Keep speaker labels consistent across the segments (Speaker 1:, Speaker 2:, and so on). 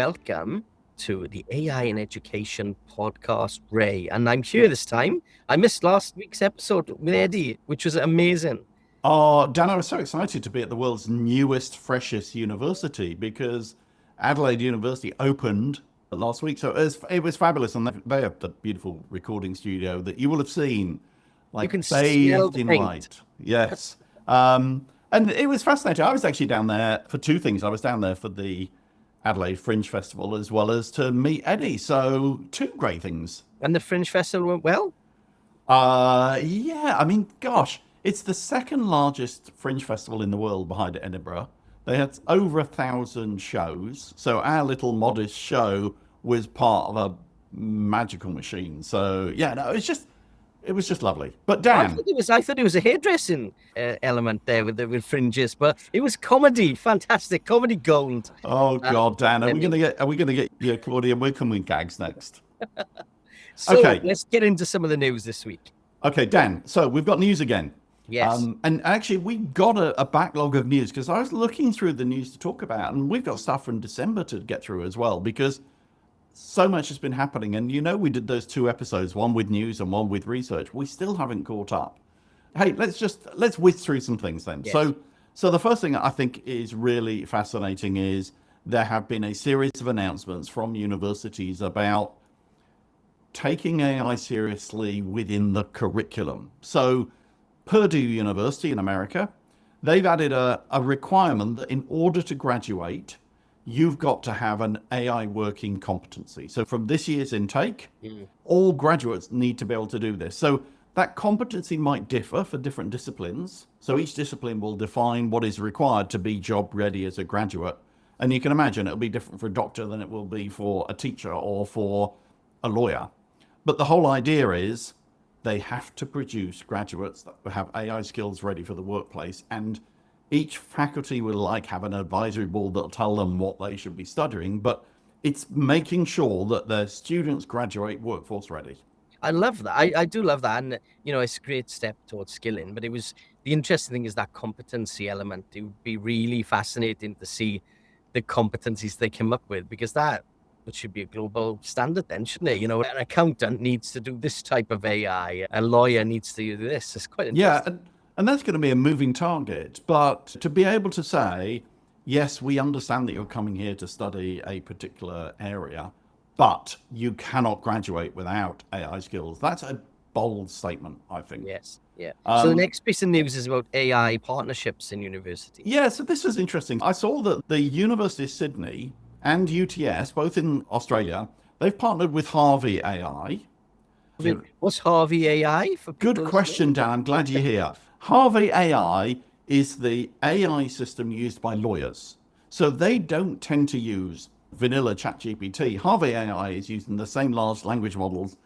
Speaker 1: welcome to the AI in Education podcast, Ray. And I'm here this time. I missed last week's episode with Eddie, which was amazing.
Speaker 2: Oh, Dan, I was so excited to be at the world's newest, freshest university because Adelaide University opened last week. So it was fabulous. And they have the beautiful recording studio that you will have seen,
Speaker 1: You can
Speaker 2: like
Speaker 1: smell
Speaker 2: bathed
Speaker 1: the
Speaker 2: in
Speaker 1: paint.
Speaker 2: light. Yes. And it was fascinating. I was actually down there for two things. I was down there for the Adelaide Fringe Festival as well as to meet Eddie. So two great things.
Speaker 1: And the Fringe Festival went well.
Speaker 2: Yeah, I mean, gosh, it's the second largest fringe festival in the world behind Edinburgh. They had over 1,000 shows. So our little modest show was part of a magical machine. So yeah, no, it was just lovely. But Dan,
Speaker 1: I thought it was a hairdressing element there with fringes, but it was comedy, fantastic comedy gold.
Speaker 2: oh God, Dan, are we gonna get your Claudia Wickman gags next? Okay.
Speaker 1: Let's get into some of the news this week.
Speaker 2: Okay, Dan. So we've got news again.
Speaker 1: Yes.
Speaker 2: And actually, we've got a backlog of news because I was looking through the news to talk about, and we've got stuff from December to get through as well because so much has been happening. And we did those two episodes, one with news and one with research. We still haven't caught up. Hey, let's whiz through some things then.
Speaker 1: Yes.
Speaker 2: So the first thing I think is really fascinating is there have been a series of announcements from universities about taking AI seriously within the curriculum. So Purdue University in America, they've added a requirement that in order to graduate, you've got to have an AI working competency. So from this year's intake, all graduates need to be able to do this. So that competency might differ for different disciplines. So each discipline will define what is required to be job ready as a graduate. And you can imagine it'll be different for a doctor than it will be for a teacher or for a lawyer. But the whole idea is they have to produce graduates that have AI skills ready for the workplace. And each faculty will have an advisory board that'll tell them what they should be studying. But it's making sure that their students graduate workforce ready.
Speaker 1: I love that. I do love that. And, it's a great step towards skilling. But the interesting thing is that competency element. It would be really fascinating to see the competencies they come up with, because that should be a global standard then, shouldn't it? An accountant needs to do this type of AI. A lawyer needs to do this. It's quite interesting.
Speaker 2: Yeah, and that's going to be a moving target. But to be able to say, yes, we understand that you're coming here to study a particular area, but you cannot graduate without AI skills. That's a bold statement, I think.
Speaker 1: Yes, yeah. So the next piece of news is about AI partnerships in universities.
Speaker 2: Yeah, so this was interesting. I saw that the University of Sydney and UTS, both in Australia, they've partnered with Harvey.ai.
Speaker 1: What's Harvey.ai?
Speaker 2: Good question, Dan. I'm glad you're here. Harvey.ai is the AI system used by lawyers. So they don't tend to use vanilla ChatGPT. Harvey.ai is using the same large language models,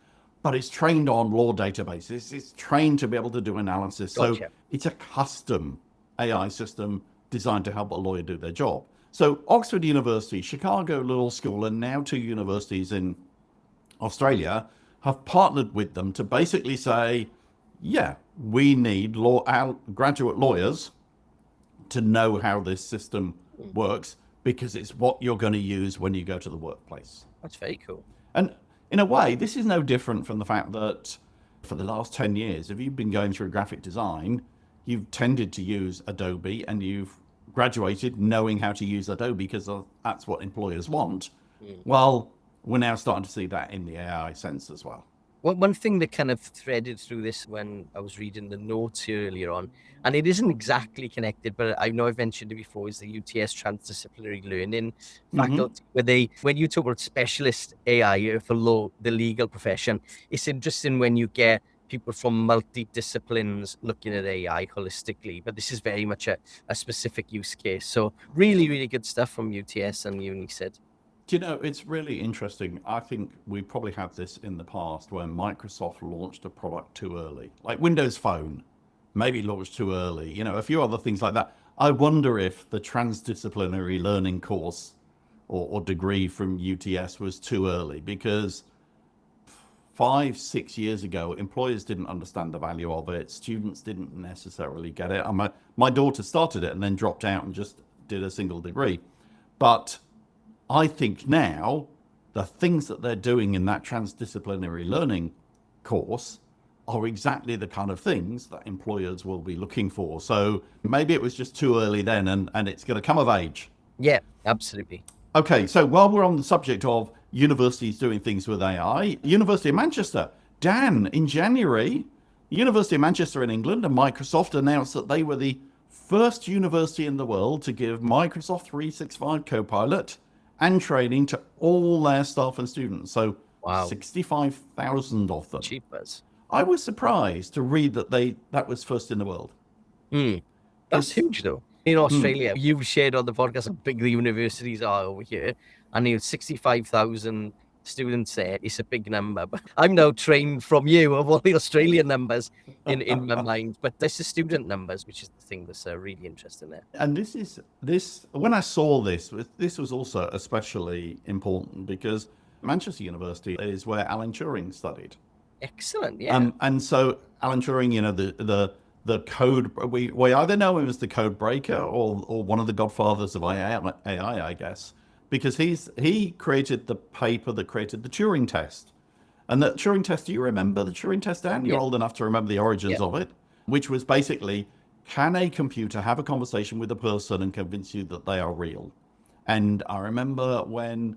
Speaker 2: but it's trained on law databases. It's trained to be able to do analysis.
Speaker 1: Gotcha.
Speaker 2: So it's a custom AI system designed to help a lawyer do their job. So Oxford University, Chicago Law School, and now two universities in Australia have partnered with them to basically say, yeah, we need our graduate lawyers to know how this system works because it's what you're going to use when you go to the workplace.
Speaker 1: That's very cool.
Speaker 2: And in a way, this is no different from the fact that for the last 10 years, if you've been going through graphic design, you've tended to use Adobe and you've graduated knowing how to use Adobe because that's what employers want. Well, we're now starting to see that in the AI sense as well.
Speaker 1: Well, one thing that kind of threaded through this when I was reading the notes here earlier on, and it isn't exactly connected, but I know I've mentioned it before, is the UTS transdisciplinary learning faculty, where when you talk about specialist AI for the legal profession, it's interesting when you get people from multi-disciplines looking at AI holistically, but this is very much a specific use case. So really, really good stuff from UTS and UniSid.
Speaker 2: Do you know, it's really interesting. I think we probably had this in the past where Microsoft launched a product too early, like Windows Phone, maybe launched too early, a few other things like that. I wonder if the transdisciplinary learning course or degree from UTS was too early because 5-6 years ago, employers didn't understand the value of it. Students didn't necessarily get it. My daughter started it and then dropped out and just did a single degree. But I think now the things that they're doing in that transdisciplinary learning course are exactly the kind of things that employers will be looking for. So maybe it was just too early then, and it's going to come of age.
Speaker 1: Yeah, absolutely.
Speaker 2: Okay, so while we're on the subject of universities doing things with AI, University of Manchester, Dan, in January, University of Manchester in England and Microsoft announced that they were the first university in the world to give Microsoft 365 Copilot and training to all their staff and students. So
Speaker 1: Wow.
Speaker 2: 65,000 of them.
Speaker 1: Cheapers.
Speaker 2: I was surprised to read that that was first in the world.
Speaker 1: That's huge, though. In Australia, you've shared on the podcast how big the universities are over here, and you have 65,000 students there. It's a big number. But I'm now trained from you of all the Australian numbers in my mind. But this is student numbers, which is the thing that's really interesting there.
Speaker 2: And this when I saw this was also especially important because Manchester University is where Alan Turing studied.
Speaker 1: Excellent, yeah.
Speaker 2: And so Alan Turing, the code, we either know him as the code breaker or one of the godfathers of AI, I guess, because he created the paper that created the Turing test. And the Turing test, do you remember the Turing test, Dan? You're old enough to remember the origins of it, which was basically, can a computer have a conversation with a person and convince you that they are real? And I remember when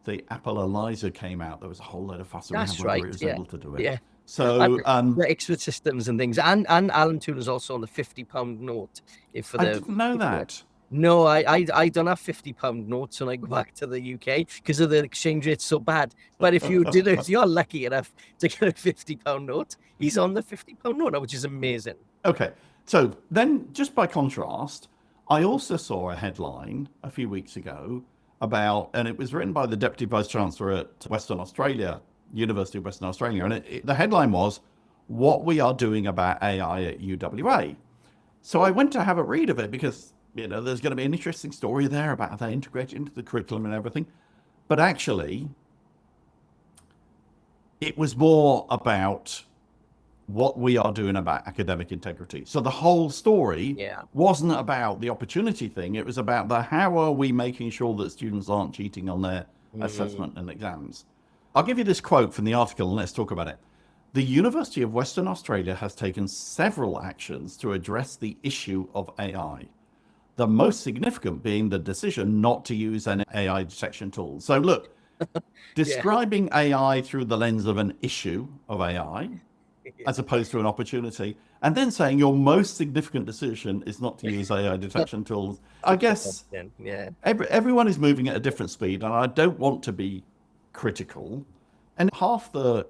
Speaker 2: the Apple ELIZA came out, there was a whole lot of fuss around whether it was able to do it.
Speaker 1: Yeah.
Speaker 2: So
Speaker 1: the expert systems and things, and Alan Turing is also on the £50 note.
Speaker 2: I didn't know that.
Speaker 1: No, I don't have £50 notes when I go back to the UK because of the exchange rate so bad. But if you're lucky enough to get a £50 note, he's on the £50 note, which is amazing.
Speaker 2: Okay, so then just by contrast, I also saw a headline a few weeks ago about, and it was written by the Deputy Vice Chancellor at Western Australia, University of Western Australia, and the headline was, "What we are doing about AI at UWA." So I went to have a read of it because, there's going to be an interesting story there about how they integrate it into the curriculum and everything. But actually, it was more about what we are doing about academic integrity. So the whole story wasn't about the opportunity thing. It was about how are we making sure that students aren't cheating on their assessment and exams. I'll give you this quote from the article and let's talk about it. The University of Western Australia has taken several actions to address the issue of AI. The most significant being the decision not to use an AI detection tool. So look, describing AI through the lens of an issue of AI, as opposed to an opportunity, and then saying your most significant decision is not to use AI detection tools. I guess everyone is moving at a different speed, and I don't want to be critical. And half the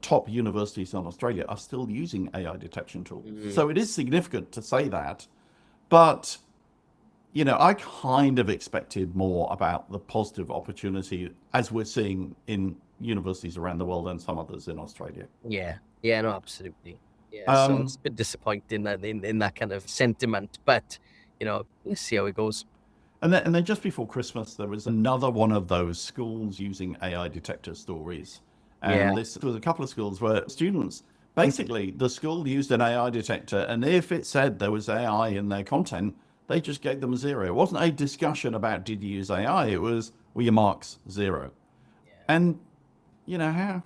Speaker 2: top universities in Australia are still using AI detection tools. So it is significant to say that. But, I kind of expected more about the positive opportunity as we're seeing in universities around the world and some others in Australia.
Speaker 1: Yeah, no, absolutely. Yeah, so it's a bit disappointing in that kind of sentiment, but let's see how it goes.
Speaker 2: And then just before Christmas, there was another one of those schools using AI detector stories. And this was a couple of schools where students, basically the school used an AI detector, and if it said there was AI in their content, they just gave them a 0. It wasn't a discussion about did you use AI, it was, were your marks 0? And how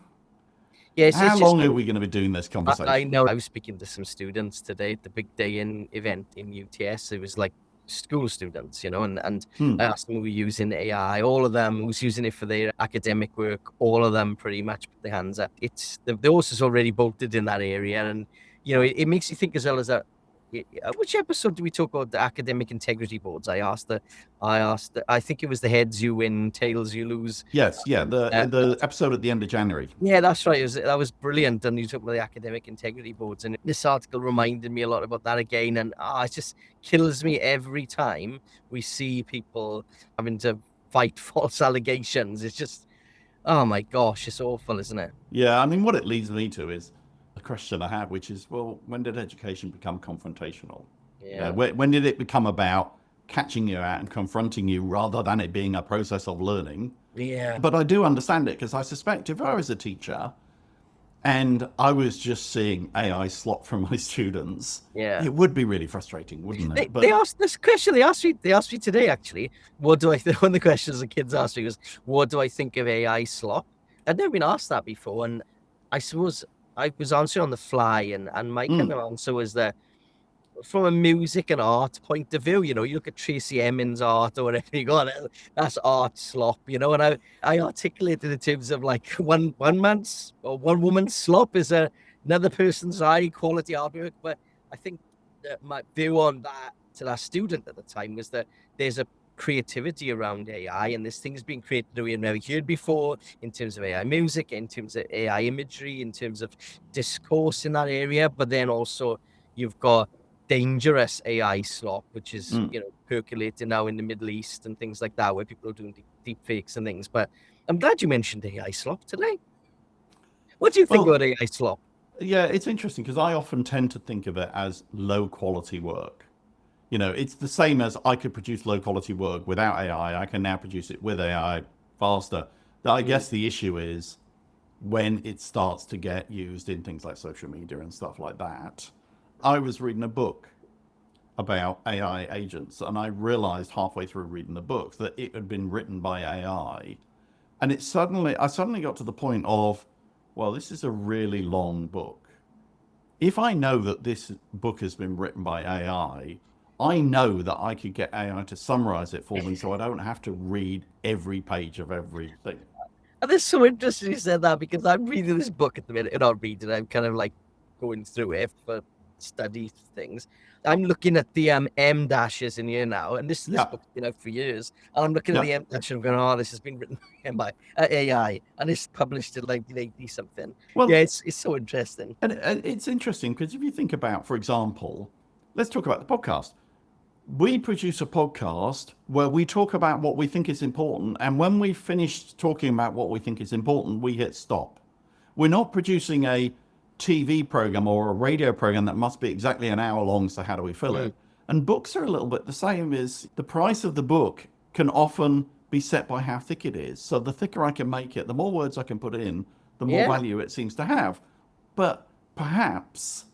Speaker 2: long are we going to be doing this conversation?
Speaker 1: I know. I was speaking to some students today at the Big Day In event in UTS. It was like school students, and I asked them who were using AI. All of them who's using it for their academic work. All of them pretty much put their hands up. It's the horse is already bolted in that area, and it makes you think as well as that. Which episode do we talk about the academic integrity boards? I think it was the heads you win, tails you lose.
Speaker 2: Yes, the episode at the end of January.
Speaker 1: Yeah, that's right. That was brilliant. And you talked about the academic integrity boards, and this article reminded me a lot about that again. And it just kills me every time we see people having to fight false allegations. It's just, oh my gosh, it's awful, isn't it?
Speaker 2: Yeah, I mean, what it leads me to is a question I have, which is, well, when did education become confrontational? When did it become about catching you out and confronting you rather than it being a process of learning?
Speaker 1: Yeah.
Speaker 2: But I do understand it because I suspect if I was a teacher and I was just seeing AI slop from my students,
Speaker 1: Yeah.
Speaker 2: it would be really frustrating, wouldn't it?
Speaker 1: They asked this question. They asked me today actually. What do I think? One of the questions the kids asked me was, "What do I think of AI slop?" I'd never been asked that before, and I suppose I was answering on the fly, and my kind
Speaker 2: Mm.
Speaker 1: of answer was that from a music and art point of view, you know, you look at Tracy Emin's art or whatever, you go, "Oh, that's art slop," you know, and I articulated in terms of like one man's or one woman's slop is another person's high quality artwork. But I think that my view on that to that student at the time was that there's a creativity around AI, and this thing's been created that we had never heard before in terms of AI music, in terms of AI imagery, in terms of discourse in that area. But then also you've got dangerous AI slop, which is,
Speaker 2: Mm.
Speaker 1: you know, percolating now in the Middle East and things like that, where people are doing deep fakes and things. But I'm glad you mentioned AI slop today. What do you think
Speaker 2: Well,
Speaker 1: about AI slop?
Speaker 2: yeah, it's interesting because I often tend to think of it as low quality work. You know, it's the same as I could produce low quality work without AI. I can now produce it with AI faster. I
Speaker 1: Mm,
Speaker 2: guess the issue is when it starts to get used in things like social media and stuff like that. I was reading a book about AI agents, and I realized halfway through reading the book that it had been written by AI. And I suddenly got to the point of, well, this is a really long book. If I know that this book has been written by I know that I could get AI to summarize it for me so I don't have to read every page of everything.
Speaker 1: And it's so interesting you said that because I'm reading this book at the minute, and not reading, I'm kind of like going through it for study things. I'm looking at the M dashes in here now, and this
Speaker 2: Yeah,
Speaker 1: book's been out for years. And I'm looking at
Speaker 2: yeah.
Speaker 1: the M dash and I'm going, "Oh, this has been written by AI, and it's published in 1980 something." Yeah,
Speaker 2: Well,
Speaker 1: it's so interesting.
Speaker 2: and it's interesting because if you think about, for example, let's talk about the podcast. We produce a podcast where we talk about what we think is important. And when we've finished talking about what we think is important, we hit stop. We're not producing a TV program or a radio program that must be exactly an hour long. So, how do we fill
Speaker 1: Mm.
Speaker 2: it? And books are a little bit the same. Is the price of the book can often be set by how thick it is. So, the thicker I can make it, the more words I can put in, the more
Speaker 1: Yeah.
Speaker 2: value it seems to have. But perhaps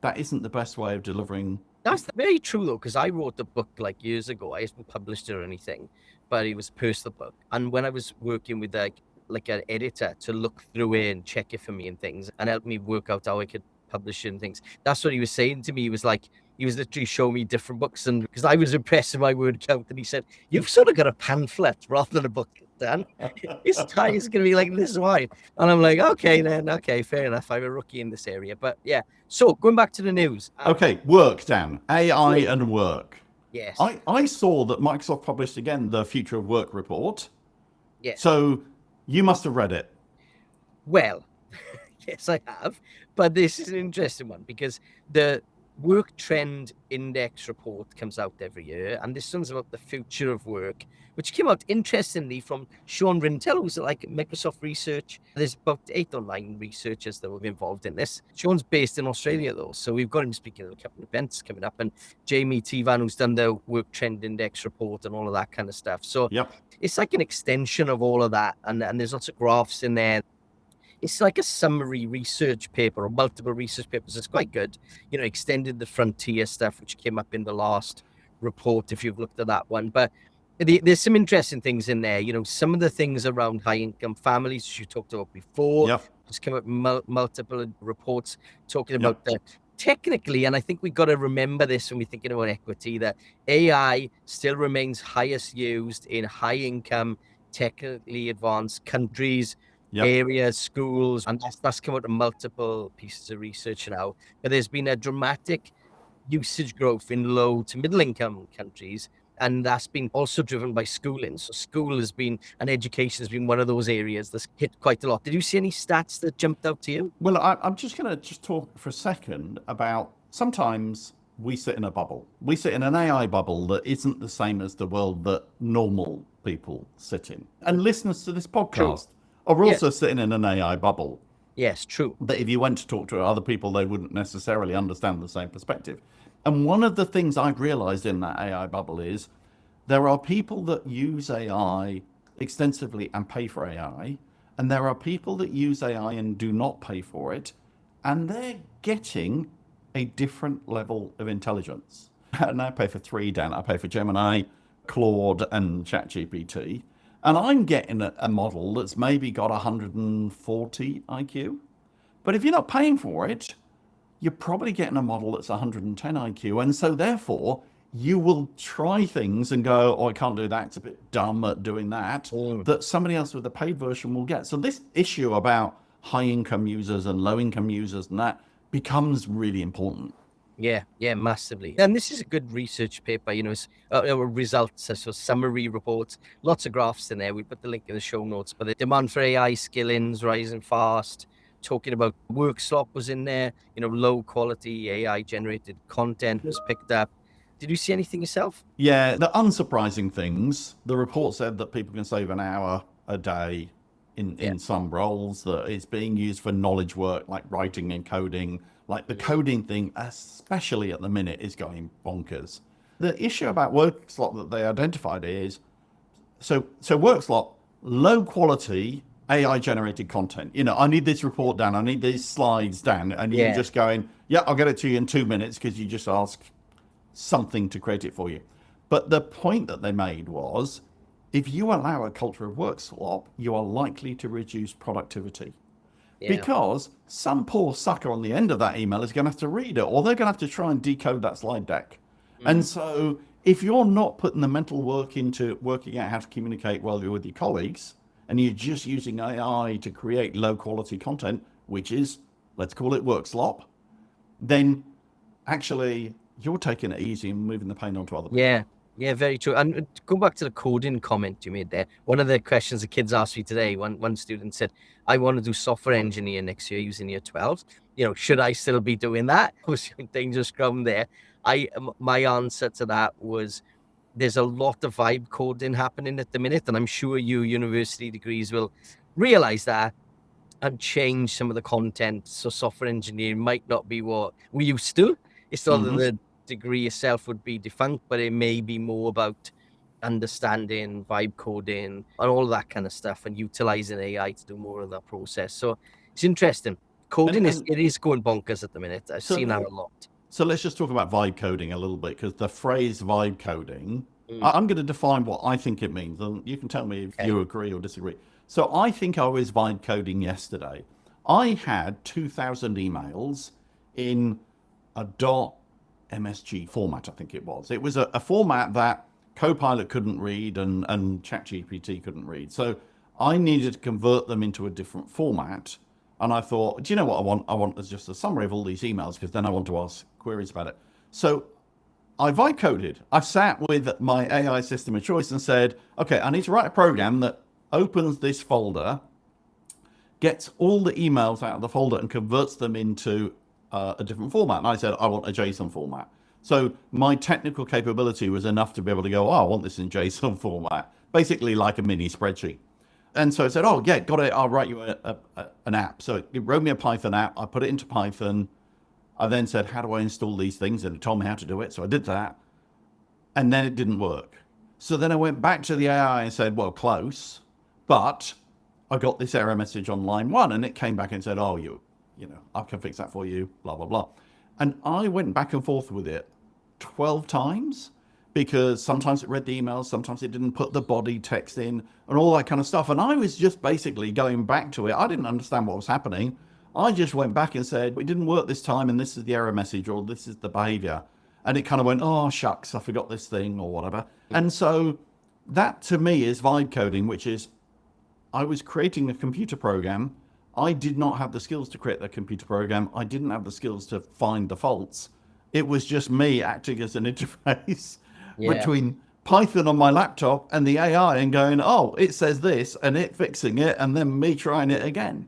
Speaker 2: that isn't the best way of delivering.
Speaker 1: That's very true though, because I wrote a book like years ago. I haven't published it or anything, but it was a personal book. And when I was working with like an editor to look through it and check it for me and things, and help me work out how I could publish it and things, that's what he was saying to me. He was like, he was literally showing me different books, and because I was impressed with my word count, and he said, "You've sort of got a pamphlet rather than a book, Dan. This tie is going to be like this wide." And I'm like, "Okay, then, okay, fair enough. I'm a rookie in this area." But yeah, so going back to the news.
Speaker 2: Okay, work, Dan. AI
Speaker 1: Work.
Speaker 2: and work.
Speaker 1: Yes.
Speaker 2: I saw that Microsoft published again the Future of Work report.
Speaker 1: Yes.
Speaker 2: So you must have read it.
Speaker 1: Well, yes, I have. But this is an interesting one because the Work Trend Index report comes out every year, and this one's about the future of work, which came out interestingly from Sean Rintel, who's like Microsoft Research. There's about 8 or 9 researchers that were involved in this. Sean's based in Australia, though, so we've got him speaking at a couple of events coming up, and Jamie Tivan, who's done the Work Trend Index report and all of that kind of stuff. So
Speaker 2: Yep.
Speaker 1: it's like an extension of all of that, and there's lots of graphs in there. It's like a summary research paper or multiple research papers. It's quite good. You know, extended the frontier stuff, which came up in the last report, if you've looked at that one. But there's some interesting things in there. You know, some of the things around high income families, which you talked about before,
Speaker 2: Yep.
Speaker 1: just come up multiple reports talking about
Speaker 2: Yep.
Speaker 1: the technically, and I think we've got to remember this when we're thinking about equity, that AI still remains highest used in high income, technically advanced countries,
Speaker 2: Yep.
Speaker 1: areas, schools, and that's come out of multiple pieces of research now. But there's been a dramatic usage growth in low to middle income countries, and that's been also driven by schooling. So school has been, and education has been one of those areas that's hit quite a lot. Did you see any stats that jumped out to you?
Speaker 2: Well, I'm just going to just talk for a second about sometimes we sit in a bubble. We sit in an AI bubble that isn't the same as the world that normal people sit in. And listeners to this
Speaker 1: True.
Speaker 2: podcast are
Speaker 1: Yes.
Speaker 2: also sitting in an AI bubble.
Speaker 1: Yes, true.
Speaker 2: That if you went to talk to other people, they wouldn't necessarily understand the same perspective. And one of the things I've realized in that AI bubble is there are people that use AI extensively and pay for AI, And there are people that use AI and do not pay for it, and they're getting a different level of intelligence. And I pay for three, Dan. I pay for Gemini, Claude, and ChatGPT. And I'm getting a model that's maybe got 140 IQ. But if you're not paying for it, you're probably getting a model that's 110 IQ. And so therefore, you will try things and go, oh, I can't do that. It's a bit dumb at doing that, that somebody else with a paid version will get. So this issue about high income users and low income users and that becomes really important.
Speaker 1: Yeah, massively. And this is a good research paper, it's results, so summary reports, lots of graphs in there. We put the link in the show notes, but the demand for AI skillings rising fast, talking about work slop was in there, low quality AI generated content was picked up. Did you see anything yourself?
Speaker 2: Yeah, the unsurprising things, the report said that people can save an hour a day in some roles, that it's being used for knowledge work like writing and coding. Like the coding thing, especially at the minute, is going bonkers. The issue about work slot that they identified is, so work slot, low quality AI generated content. I need this report down, I need these slides down, and you're just going, yeah, I'll get it to you in 2 minutes because you just ask something to create it for you. But the point that they made was, if you allow a culture of work slop, you are likely to reduce productivity. Yeah. Because some poor sucker on the end of that email is going to have to read it, or they're going to have to try and decode that slide deck. And so if you're not putting the mental work into working out how to communicate well with your colleagues, and you're just using AI to create low quality content, which is, let's call it work slop, then actually you're taking it easy and moving the pain onto other people.
Speaker 1: Yeah, very true. And go back to the coding comment you made there. One of the questions the kids asked me today, one student said, I want to do software engineer next year using year 12. Should I still be doing that? I was in dangerous ground there. My answer to that was, there's a lot of vibe coding happening at the minute, and I'm sure you university degrees will realize that and change some of the content. So software engineering might not be what we used to. It's not that the degree itself would be defunct, but it may be more about understanding vibe coding and all that kind of stuff, and utilizing AI to do more of that process. So it's interesting. Coding is going bonkers at the minute. I've seen that a lot.
Speaker 2: So let's just talk about vibe coding a little bit, because the phrase vibe coding, I'm going to define what I think it means, and you can tell me if you agree or disagree. So I think I was vibe coding yesterday. I had 2,000 emails in a .msg format, I think it was. It was a format that Copilot couldn't read and ChatGPT couldn't read. So I needed to convert them into a different format. And I thought, do you know what I want? I want just a summary of all these emails, because then I want to ask queries about it. So I vibe coded. I sat with my AI system of choice and said, okay, I need to write a program that opens this folder, gets all the emails out of the folder and converts them into a different format. And I said, I want a JSON format. So my technical capability was enough to be able to go, oh, I want this in JSON format, basically like a mini spreadsheet. And so I said, oh, yeah, got it. I'll write you an app. So it wrote me a Python app. I put it into Python. I then said, how do I install these things? And it told me how to do it. So I did that. And then it didn't work. So then I went back to the AI and said, well, close. But I got this error message on line 1, and it came back and said, oh, I can fix that for you, blah, blah, blah. And I went back and forth with it 12 times, because sometimes it read the emails, sometimes it didn't put the body text in and all that kind of stuff. And I was just basically going back to it. I didn't understand what was happening. I just went back and said, it didn't work this time, and this is the error message, or this is the behavior. And it kind of went, oh, shucks, I forgot this thing or whatever. And so that to me is vibe coding, which is, I was creating a computer program. I did not have the skills to create that computer program. I didn't have the skills to find the faults. It was just me acting as an interface between Python on my laptop and the AI, and going, oh, it says this, and it fixing it, and then me trying it again.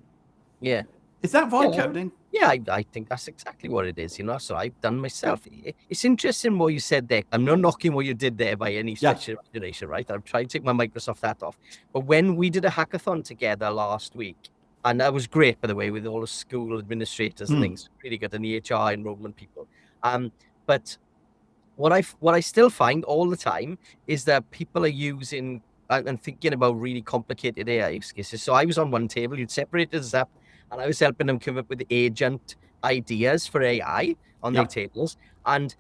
Speaker 1: Yeah.
Speaker 2: Is that vibe coding?
Speaker 1: Yeah, I think that's exactly what it is, So I've done myself. It's interesting what you said there. I'm not knocking what you did there by any stretch of imagination, right? I'm trying to take my Microsoft hat off. But when we did a hackathon together last week, and that was great, by the way, with all the school administrators and things, really good, and the HR enrollment people. But what I still find all the time is that people are using and thinking about really complicated AI use cases. So I was on one table, you'd separated us up, and I was helping them come up with agent ideas for AI on their
Speaker 2: Yeah.
Speaker 1: tables. And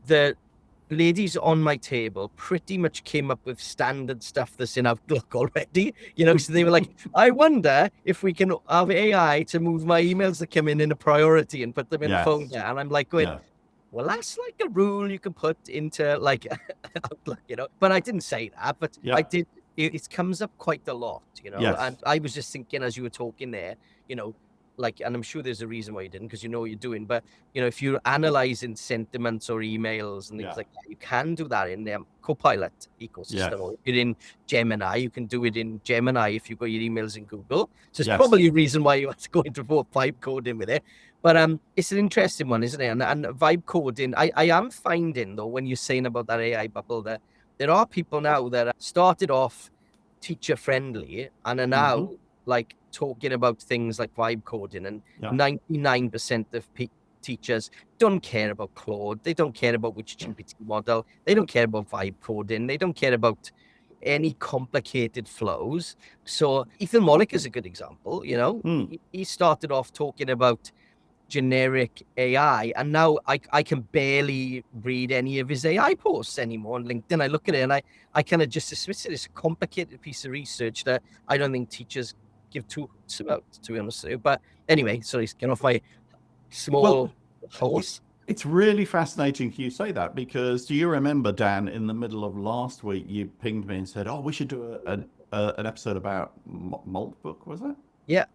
Speaker 1: the ladies on my table pretty much came up with standard stuff that's in Outlook already, so they were like, I wonder if we can have AI to move my emails that come in a priority and put them in a
Speaker 2: Yes.
Speaker 1: folder. And I'm like going,
Speaker 2: Yeah.
Speaker 1: well, that's like a rule you can put into like Outlook, but I didn't say that, but
Speaker 2: Yeah.
Speaker 1: I did. It comes up quite a lot,
Speaker 2: Yes.
Speaker 1: and I was just thinking as you were talking there, like, and I'm sure there's a reason why you didn't, because you know what you're doing, but if you're analyzing sentiments or emails and things
Speaker 2: Yeah.
Speaker 1: like that, you can do that in the Copilot ecosystem.
Speaker 2: Yes.
Speaker 1: Or if you're in Gemini, you can do it in Gemini if you've got your emails in Google. So it's
Speaker 2: Yes.
Speaker 1: probably a reason why you have to go into vibe coding with it. But it's an interesting one, isn't it? And vibe coding, I am finding, though, when you're saying about that AI bubble, that there are people now that started off teacher friendly and are now like talking about things like vibe coding, and 99% of teachers don't care about Claude. They don't care about which GPT model. They don't care about vibe coding. They don't care about any complicated flows. So Ethan Mollick is a good example. He started off talking about generic AI, and now I can barely read any of his AI posts anymore on LinkedIn. I look at it and I kind of just dismiss it as a complicated piece of research that I don't think teachers give two hoots about, to be honest with you. But anyway, sorry, get off my small horse.
Speaker 2: It's really fascinating you say that, because do you remember, Dan, in the middle of last week, you pinged me and said, oh, we should do an episode about Maltbook, was it?
Speaker 1: Yeah.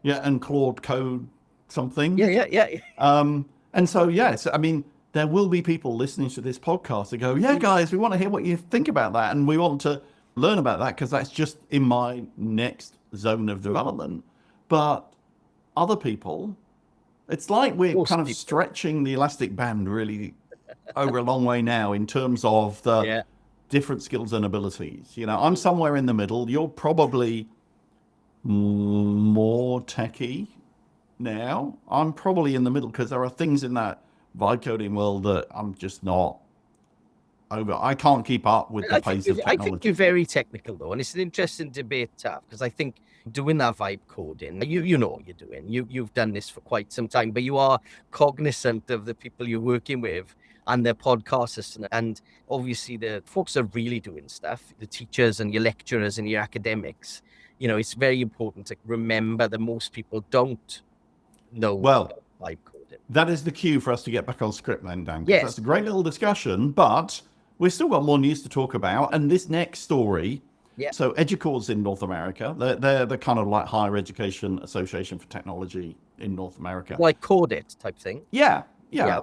Speaker 2: Yeah, and Claude Code something.
Speaker 1: Yeah.
Speaker 2: And so, yes, I mean, there will be people listening to this podcast that go, yeah, guys, we want to hear what you think about that. And we want to learn about that, because that's just in my next zone of development. But other people, it's like we're kind of stretching the elastic band really over a long way now in terms of the different skills and abilities. I'm somewhere in the middle. You're probably more techie now. I'm probably in the middle, because there are things in that vibe coding world that I'm just not over. I can't keep up with the pace of technology.
Speaker 1: I think you're very technical, though, and it's an interesting debate to have, because I think doing that vibe coding, you know what you're doing. You've done this for quite some time, but you are cognizant of the people you're working with and their podcasters, and obviously the folks that are really doing stuff, the teachers and your lecturers and your academics. It's very important to remember that most people don't know vibe coding.
Speaker 2: That is the cue for us to get back on script then, Dan.
Speaker 1: Yes.
Speaker 2: That's a great little discussion, but we've still got more news to talk about. And this next story, so EDUCAUSE in North America, they're the kind of like Higher Education Association for Technology in North America.
Speaker 1: Like Code It type thing?
Speaker 2: Yeah.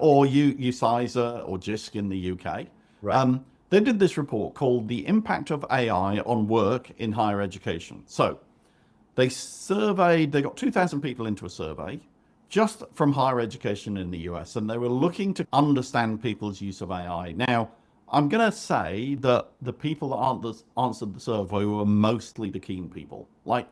Speaker 2: Or UCISA or JISC in the UK.
Speaker 1: Right.
Speaker 2: They did this report called The Impact of AI on Work in Higher Education. So they got 2,000 people into a survey just from higher education in the US, and they were looking to understand people's use of AI. Now, I'm going to say that the people that answered the survey were mostly the keen people. Like,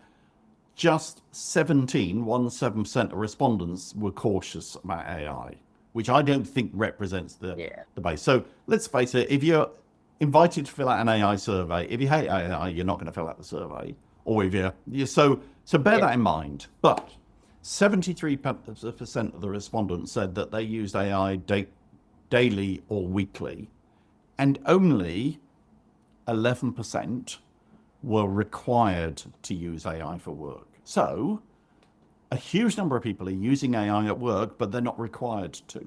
Speaker 2: just 17% of respondents were cautious about AI, which I don't think represents the base. So let's face it, if you're invited to fill out an AI survey, if you hate AI, you're not going to fill out the survey. Or if you so bear that in mind. But 73% of the respondents said that they used AI daily or weekly, and only 11% were required to use AI for work. So a huge number of people are using AI at work, but they're not required to.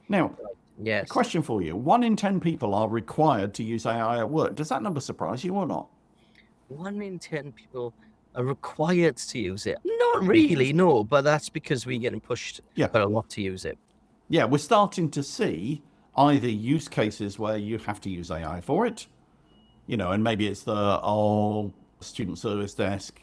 Speaker 2: Now, a question for you. 1 in 10 people are required to use AI at work. Does that number surprise you or not?
Speaker 1: 1 in 10 people are required to use it. Not really, no, but that's because we're getting pushed quite a lot to use it.
Speaker 2: Yeah, we're starting to see either use cases where you have to use AI for it, and maybe it's the student service desk,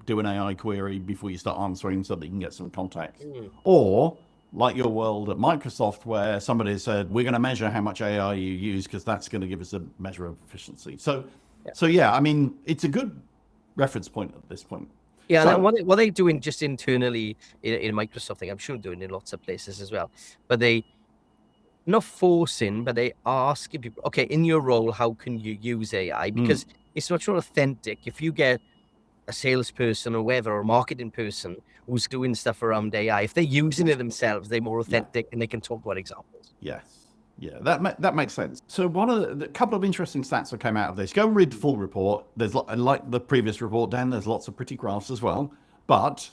Speaker 2: do an AI query before you start answering so that you can get some context. Or like your world at Microsoft, where somebody said, we're going to measure how much AI you use because that's going to give us a measure of efficiency. So I mean, it's a good reference point at this point.
Speaker 1: Yeah, so, what they're doing just internally in Microsoft thing, I'm sure doing in lots of places as well, but they not forcing, but they asking people, okay, in your role, how can you use AI? Because it's much more authentic. If you get a salesperson or whatever, or a marketing person who's doing stuff around AI, if they're using it themselves, they're more authentic and they can talk about examples.
Speaker 2: Yes. Yeah, that makes sense. So one of the couple of interesting stats that came out of this. Go and read the full report. There's like the previous report, Dan. There's lots of pretty graphs as well. But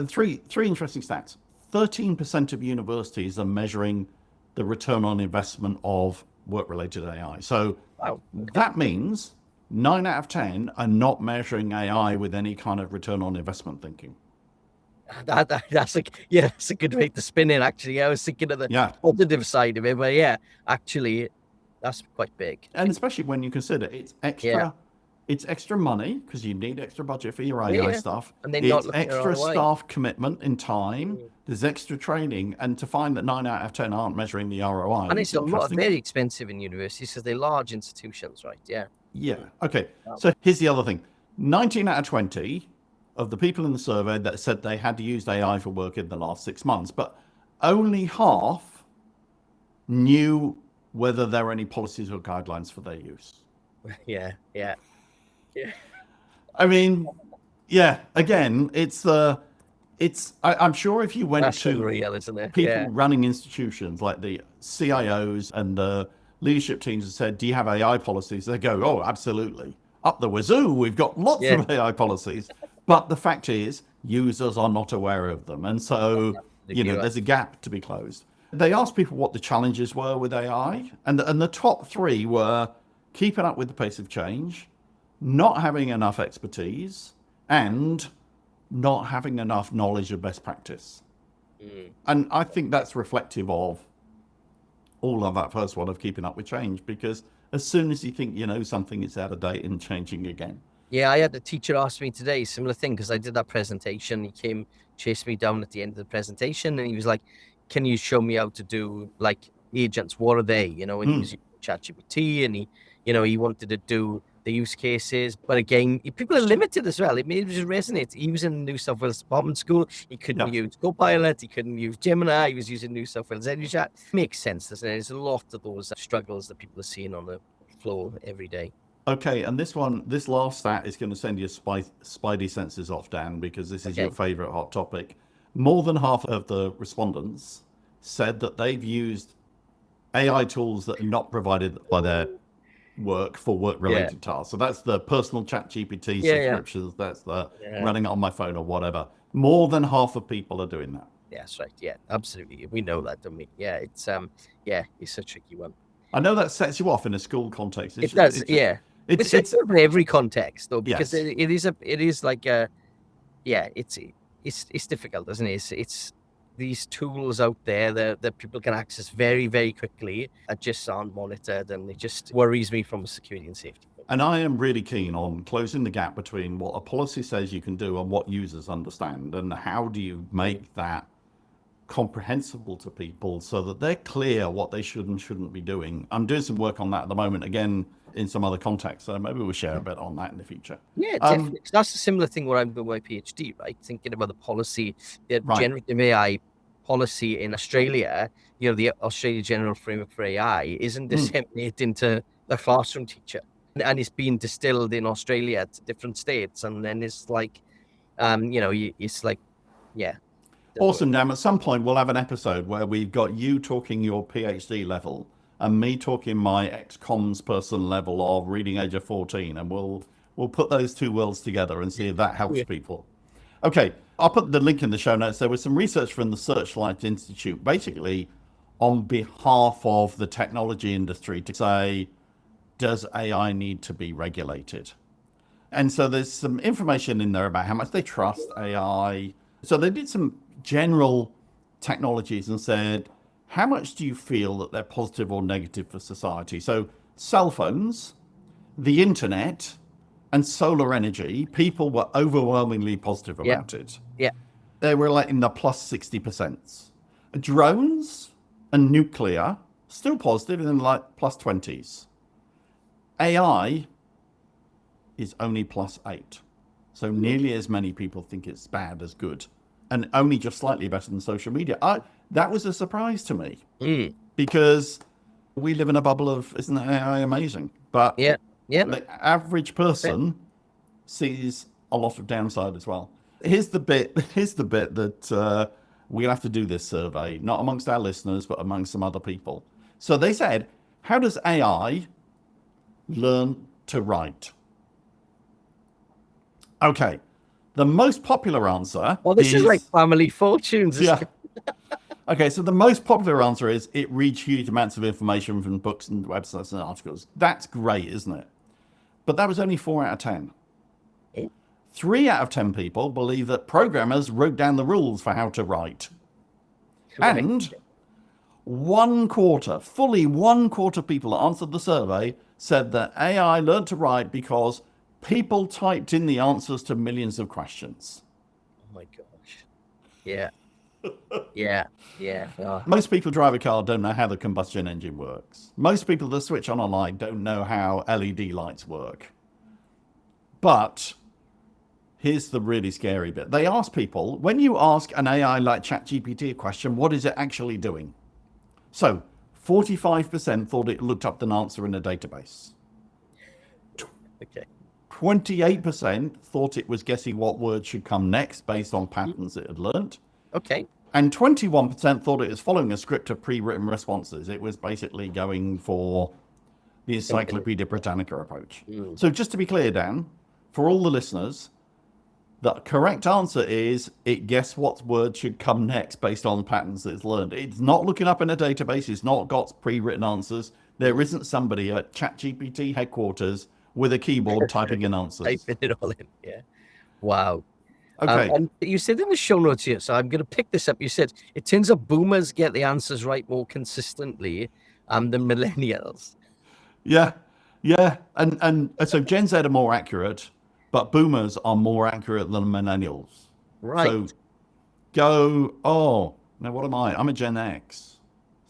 Speaker 2: three interesting stats. 13% of universities are measuring the return on investment of work-related AI. So
Speaker 1: Wow.
Speaker 2: that means 9 out of 10 are not measuring AI with any kind of return on investment thinking.
Speaker 1: That's that's a good way to spin it. Actually, I was thinking of the positive side of it, but yeah, actually, that's quite big.
Speaker 2: And especially when you consider it's extra money because you need extra budget for your AI stuff.
Speaker 1: And then
Speaker 2: it's extra staff commitment in time. There's extra training, and to find that 9 out of 10 aren't measuring the ROI.
Speaker 1: And it's a lot very expensive in universities because they're large institutions, right?
Speaker 2: Yeah. Okay. So here's the other thing: 19 out of 20 of the people in the survey that said they had used AI for work in the last 6 months, but only half knew whether there were any policies or guidelines for their use.
Speaker 1: Yeah.
Speaker 2: I mean, again, I'm sure if you went to
Speaker 1: real, isn't it?
Speaker 2: people running institutions like the CIOs and the leadership teams and said, do you have AI policies? They go, oh, absolutely. Up the wazoo, we've got lots of AI policies. But the fact is, users are not aware of them. And so, there's a gap to be closed. They asked people what the challenges were with AI. And the top three were keeping up with the pace of change, not having enough expertise, and not having enough knowledge of best practice. And I think that's reflective of all of that first one of keeping up with change, because as soon as you think you know something, it's out of date and changing again.
Speaker 1: Yeah, I had a teacher ask me today, similar thing, because I did that presentation. He came, chased me down at the end of the presentation, and he was like, can you show me how to do like agents? What are they? And he was using ChatGPT, and he wanted to do the use cases. But again, people are limited as well. It just resonates. He was in New South Wales Department School. He couldn't use Copilot. He couldn't use Gemini. He was using New South Wales EduChat. Makes sense, doesn't it? There's a lot of those struggles that people are seeing on the floor every day.
Speaker 2: Okay, and this last stat is going to send your spidey senses off, Dan, because this is your favorite hot topic. More than half of the respondents said that they've used AI tools that are not provided by their work for work-related tasks. So that's the personal ChatGPT subscriptions. That's the running it on my phone or whatever. More than half of people are doing that.
Speaker 1: That's right. Yeah, absolutely. We know that, don't we? Yeah, it's a tricky one.
Speaker 2: I know that sets you off in a school context.
Speaker 1: It does. It's for every context though, because it is like it's difficult, isn't it? It's these tools out there that people can access very, very quickly that just aren't monitored, and it just worries me from a security and safety.
Speaker 2: And I am really keen on closing the gap between what a policy says you can do and what users understand, and how do you make that comprehensible to people so that they're clear what they should and shouldn't be doing. I'm doing some work on that at the moment, again, in some other context, so maybe we'll share a bit on that in the future.
Speaker 1: Yeah, definitely. That's a similar thing where I'm doing my PhD, right? Thinking about the policy, the generative AI policy in Australia, the Australia General Framework for AI isn't disseminated into the classroom teacher. And it's being distilled in Australia to different states. And then it's like, it's like,
Speaker 2: Awesome, Dan. At some point, we'll have an episode where we've got you talking your PhD level and me talking my ex-comms person level of reading age of 14. And we'll put those two worlds together and see if that helps people. Okay, I'll put the link in the show notes. There was some research from the Searchlight Institute, basically on behalf of the technology industry to say, does AI need to be regulated? And so there's some information in there about how much they trust AI. So they did some general technologies and said, how much do you feel that they're positive or negative for society? So cell phones, the internet, and solar energy, people were overwhelmingly positive about it.
Speaker 1: Yeah.
Speaker 2: They were like in the plus 60%. Drones and nuclear, still positive, in like plus 20s. AI is only plus 8. So nearly as many people think it's bad as good, and only just slightly better than social media. That was a surprise to me because we live in a bubble of, isn't AI amazing? But
Speaker 1: Yeah.
Speaker 2: The average person sees a lot of downside as well. Here's the bit. Here's the bit that we'll have to do this survey, not amongst our listeners, but amongst some other people. So they said, how does AI learn to write? Okay. The most popular answer
Speaker 1: Well, this is like family fortunes.
Speaker 2: Yeah. Okay, so the most popular answer is it reads huge amounts of information from books and websites and articles. That's great, isn't it? But that was only 4 out of 10. 3 out of 10 people believe that programmers wrote down the rules for how to write.
Speaker 1: Right.
Speaker 2: And fully one quarter of people that answered the survey said that AI learned to write because people typed in the answers to millions of questions.
Speaker 1: Oh my gosh. Yeah. Yeah. Oh.
Speaker 2: Most people drive a car don't know how the combustion engine works. Most people that switch on a light don't know how LED lights work. But here's the really scary bit. They ask people, when you ask an AI like ChatGPT a question, what is it actually doing? So 45% thought it looked up an answer in a database.
Speaker 1: Okay.
Speaker 2: 28% thought it was guessing what word should come next based on patterns it had learnt.
Speaker 1: Okay.
Speaker 2: And 21% thought it was following a script of pre-written responses. It was basically going for the Encyclopedia Britannica approach. So just to be clear, Dan, for all the listeners, the correct answer is it guessed what word should come next based on patterns that it's learned. It's not looking up in a database. It's not got pre-written answers. There isn't somebody at ChatGPT headquarters with a keyboard typing in answers.
Speaker 1: Typing it all in. Yeah. Wow.
Speaker 2: Okay.
Speaker 1: And you said in the show notes here, so I'm going to pick this up. You said it turns out boomers get the answers right more consistently than millennials.
Speaker 2: Yeah. And so Gen Z are more accurate, but boomers are more accurate than millennials.
Speaker 1: Right.
Speaker 2: So now what am I? I'm a Gen X.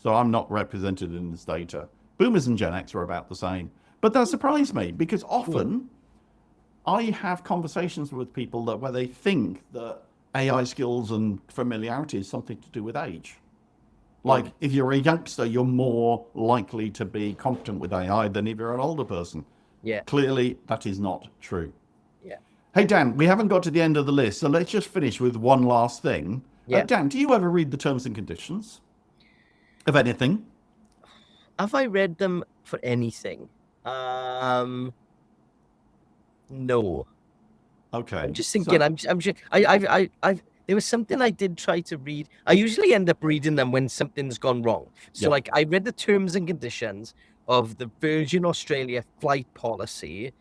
Speaker 2: So I'm not represented in this data. Boomers and Gen X are about the same. But that surprised me because often I have conversations with people where they think that AI skills and familiarity is something to do with age. Like if you're a youngster, you're more likely to be competent with AI than if you're an older person.
Speaker 1: Yeah.
Speaker 2: Clearly, that is not true.
Speaker 1: Yeah.
Speaker 2: Hey, Dan, we haven't got to the end of the list, so let's just finish with one last thing.
Speaker 1: Yeah.
Speaker 2: Dan, do you ever read the terms and conditions of anything?
Speaker 1: Have I read them for anything? No.
Speaker 2: Okay.
Speaker 1: I'm just thinking. I'm sure. There was something I did try to read. I usually end up reading them when something's gone wrong. So, like, I read the terms and conditions of the Virgin Australia flight policy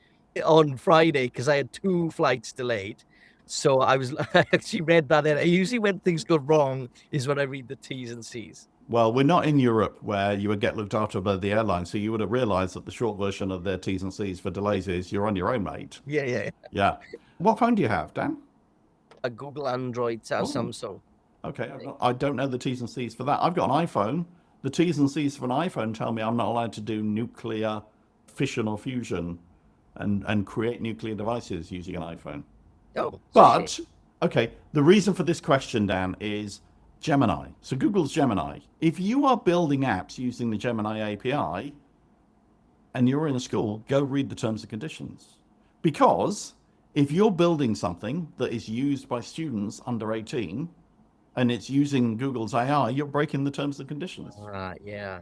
Speaker 1: on Friday because I had 2 flights delayed. So I actually read that. And usually when things go wrong is when I read the T's and C's.
Speaker 2: Well, we're not in Europe where you would get looked after by the airline, so you would have realised that the short version of their T's and C's for delays is you're on your own, mate.
Speaker 1: Yeah.
Speaker 2: What phone do you have, Dan?
Speaker 1: A Google Android or Samsung.
Speaker 2: Okay, I don't know the T's and C's for that. I've got an iPhone. The T's and C's for an iPhone tell me I'm not allowed to do nuclear fission or fusion and create nuclear devices using an iPhone. But, okay, the reason for this question, Dan, is Gemini. So Google's Gemini. If you are building apps using the Gemini API and you're in a school, go read the terms and conditions. Because if you're building something that is used by students under 18 and it's using Google's AI, you're breaking the terms and conditions.
Speaker 1: Yeah.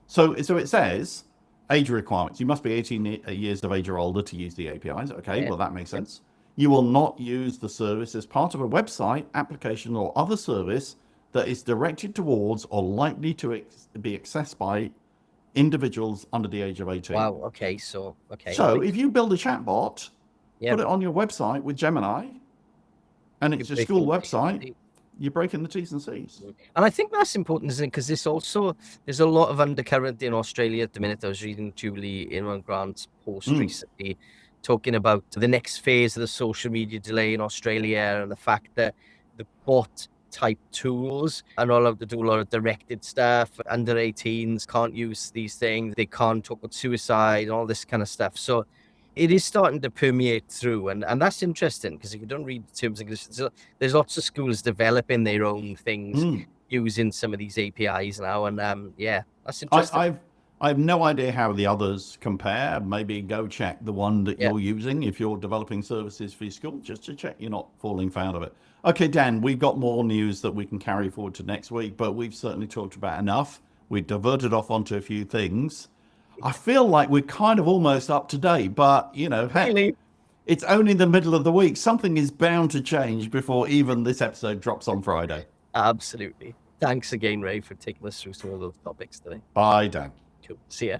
Speaker 2: So it says age requirements. You must be 18 years of age or older to use the APIs. Okay, well, that makes sense. You will not use the service as part of a website, application, or other service that is directed towards or likely to be accessed by individuals under the age of 18.
Speaker 1: Wow. Okay. So
Speaker 2: if you build a chatbot, put it on your website with Gemini, and it's a school website, you're breaking the T's and C's.
Speaker 1: And I think that's important, isn't it? Because there's a lot of undercurrent in Australia at the minute. I was reading Julie Inman Grant's post recently talking about the next phase of the social media delay in Australia and the fact that the bot type tools are not allowed to do a lot of directed stuff. Under 18s can't use these things. They can't talk about suicide and all this kind of stuff. So it is starting to permeate through, and that's interesting because if you don't read the terms and conditions, there's lots of schools developing their own things using some of these APIs now, and that's interesting.
Speaker 2: I have no idea how the others compare. Maybe go check the one that
Speaker 1: Yeah.
Speaker 2: you're using if you're developing services for your school, just to check you're not falling foul of it. Okay, Dan, we've got more news that we can carry forward to next week, but we've certainly talked about enough. We diverted off onto a few things. I feel like we're kind of almost up to date, but heck,
Speaker 1: Really?
Speaker 2: it's only the middle of the week. Something is bound to change before even this episode drops on Friday.
Speaker 1: Absolutely. Thanks again, Ray, for taking us through some of those topics today.
Speaker 2: Bye, Dan.
Speaker 1: Cool. See ya.